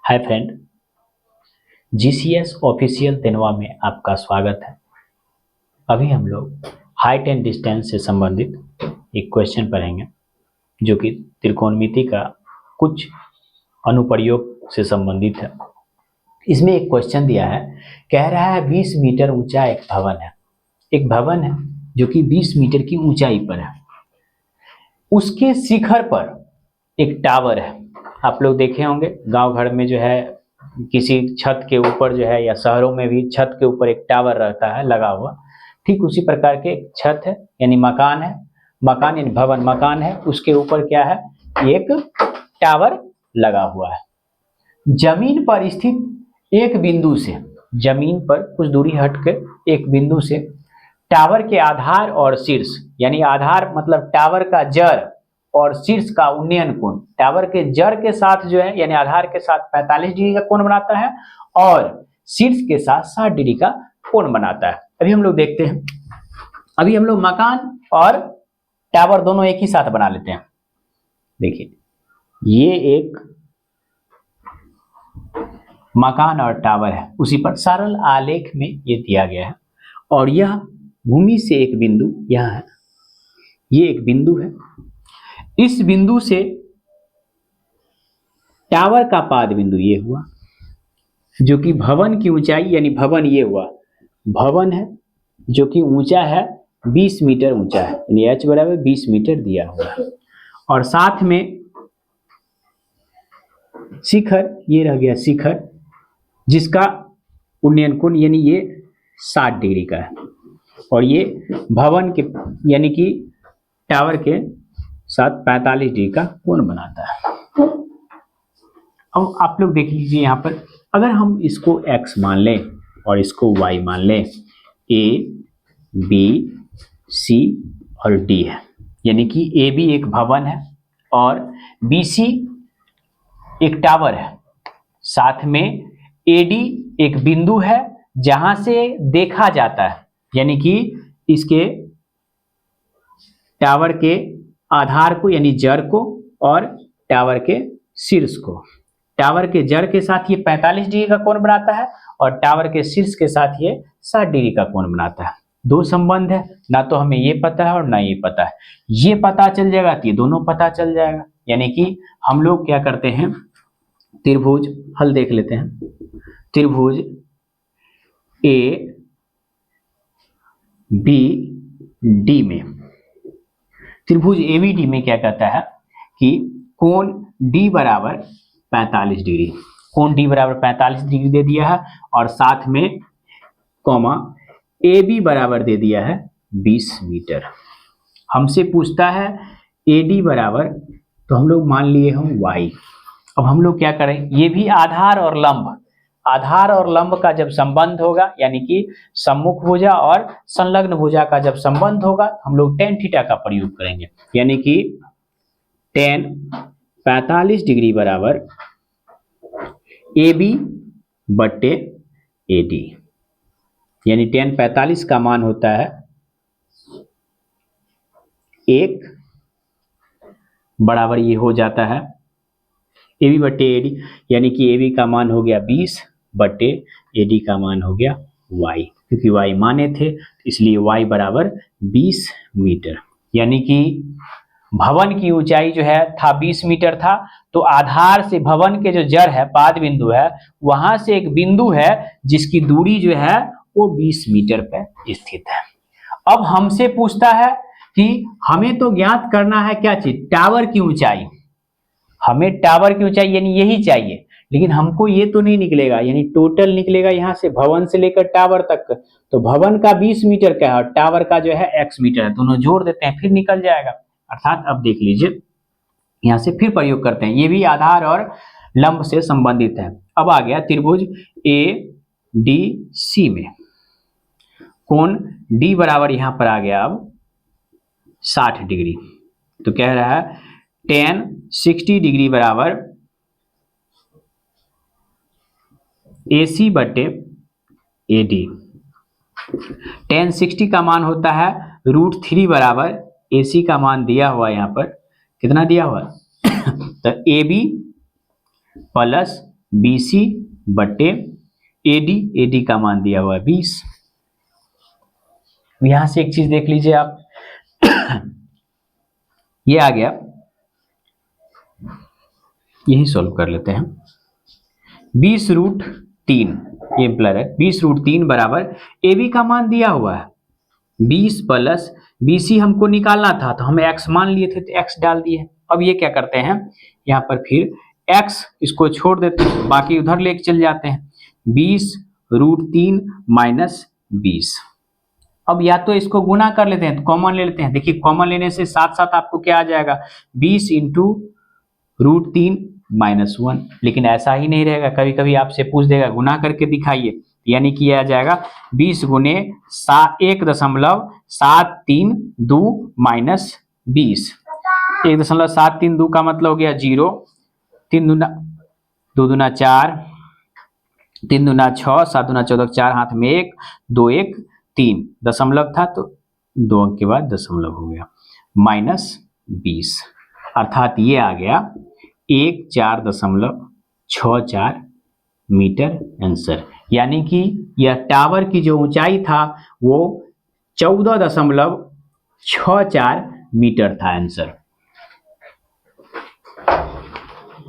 Hi friend, GCS official तेनवा में आपका स्वागत है। अभी हम लोग हाइट एंड डिस्टेंस से संबंधित एक क्वेश्चन पढ़ेंगे जो कि त्रिकोणमिति का कुछ अनुप्रयोग से संबंधित है। इसमें एक क्वेश्चन दिया है, कह रहा है 20 मीटर ऊंचा एक भवन है जो कि 20 मीटर की ऊंचाई पर है। उसके शिखर पर एक टावर है। आप लोग देखे होंगे गांव घर में जो है किसी छत के ऊपर जो है या शहरों में भी छत के ऊपर एक टावर रहता है लगा हुआ। ठीक उसी प्रकार के एक छत है यानी मकान है, मकान यानी भवन मकान है, उसके ऊपर क्या है, एक टावर लगा हुआ है। जमीन पर स्थित एक बिंदु से, जमीन पर कुछ दूरी हट के एक बिंदु से टावर के आधार और शीर्ष, यानी आधार मतलब टावर का जड़ और शीर्ष का उन्नयन कोण, टावर के जड़ के साथ जो है यानी आधार के साथ 45 डिग्री का कोण बनाता है और शीर्ष के साथ 60 डिग्री का कोण बनाता है। अभी हम लोग देखते हैं, अभी हम लोग मकान और टावर दोनों एक ही साथ बना लेते हैं। देखिए, ये एक मकान और टावर है, उसी पर सरल आलेख में ये दिया गया है और यह भूमि से एक बिंदु यह है, ये एक बिंदु है। इस बिंदु से टावर का पाद बिंदु ये हुआ जो कि भवन की ऊंचाई, यानी भवन ये हुआ, भवन है जो कि ऊंचा है 20 मीटर ऊंचा है, यानी h बराबर 20 मीटर दिया हुआ है और साथ में शिखर ये रह गया, शिखर जिसका उन्नयन कोण यानी ये 60 डिग्री का है और ये भवन के यानी कि टावर के साथ 45 डिग्री का कोण बनाता है। अब आप लोग देख लीजिए, यहाँ पर अगर हम इसको x मान लें और इसको y मान लें, a, b, c और d है, यानी कि a b एक भवन है और b c एक टावर है, साथ में AD एक बिंदु है जहां से देखा जाता है, यानी कि इसके टावर के आधार को यानी जड़ को और टावर के शीर्ष को, टावर के जड़ के साथ ये 45 डिग्री का कोण बनाता है और टावर के शीर्ष के साथ ये 60 डिग्री का कोण बनाता है। दो संबंध है, ना तो हमें ये पता है और ना ये पता है। ये पता चल जाएगा तो ये दोनों पता चल जाएगा, यानी कि हम लोग क्या करते हैं, त्रिभुज हल देख लेते हैं। त्रिभुज ए बी डी में, त्रिभुज ए बी डी में क्या कहता है कि कोण डी बराबर 45 डिग्री, कोण डी बराबर 45 डिग्री दे दिया है और साथ में कॉमा ए बी बराबर दे दिया है 20 मीटर। हमसे पूछता है ए डी बराबर, तो हम लोग मान लिए हम y। अब हम लोग क्या करें, ये भी आधार और लंब, आधार और लंब का जब संबंध होगा, यानी कि सम्मुख भुजा और संलग्न भुजा का जब संबंध होगा, हम लोग tan थीटा का प्रयोग करेंगे, यानी कि tan 45 डिग्री बराबर AB बट्टे AD, यानी tan 45 का मान होता है 1 बराबर ये हो जाता है AB बट्टे AD, यानी कि AB का मान हो गया 20 बट्टे AD का मान हो गया y, क्योंकि y माने थे इसलिए y बराबर 20 मीटर। यानी कि भवन की ऊंचाई जो है था 20 मीटर था, तो आधार से भवन के जो जड़ है, पाद बिंदु है, वहां से एक बिंदु है जिसकी दूरी जो है वो 20 मीटर पर स्थित है। अब हमसे पूछता है कि हमें तो ज्ञात करना है क्या चीज, टावर की ऊंचाई। हमें टावर की ऊंचाई यानी यही चाहिए, लेकिन हमको ये तो नहीं निकलेगा, यानी टोटल निकलेगा यहाँ से भवन से लेकर टावर तक, तो भवन का 20 मीटर का है और टावर का जो है x मीटर है, दोनों जोड़ देते हैं फिर निकल जाएगा। अर्थात अब देख लीजिए, यहाँ से फिर प्रयोग करते हैं, ये भी आधार और लंब से संबंधित है। अब आ गया त्रिभुज ए डी सी में, कोण डी बराबर यहाँ पर आ गया अब 60 डिग्री, तो कह रहा है tan 60 डिग्री बराबर AC बट्टे AD। tan 60 का मान होता है √3 बराबर AC का मान दिया हुआ, यहाँ पर कितना दिया हुआ तो AB प्लस BC बटे AD, AD का मान दिया हुआ है 20। यहां से एक चीज देख लीजिए आप, ये आ गया, यही सॉल्व कर लेते हैं। 20√3 ये इंप्लायर है, 20√3 बराबर AB का मान दिया हुआ है 20 प्लस BC हमको निकालना था, तो हम x मान लिए थे तो x डाल दिए। अब ये क्या करते हैं, यहाँ पर फिर x इसको छोड़ देते हैं, बाकी उधर लेके चल जाते हैं। 20√3 माइनस 20। अब या तो इसको गुना कर लेते हैं तो कॉमन ले लेते हैं। देखिए कॉमन लेने से साथ साथ आपको क्या आ जाएगा, 20 इंटू √3 माइनस 1। लेकिन ऐसा ही नहीं रहेगा, कभी कभी आपसे पूछ देगा गुना करके दिखाइए, यानी कि आ जाएगा 20 गुने 1.732 माइनस 20। 1.732 का मतलब हो गया 0, 3 दूना 2 दूना 4, 3 दूना 6, 7 दूना 14, 4 हाथ में 1, 2 1 3 दशमलव था तो 2 अंक के बाद दशमलव हो गया, माइनस 20। अर्थात ये आ गया 14.64 मीटर आंसर। यानी कि यह टावर की जो ऊंचाई था वो 14.64 मीटर था आंसर।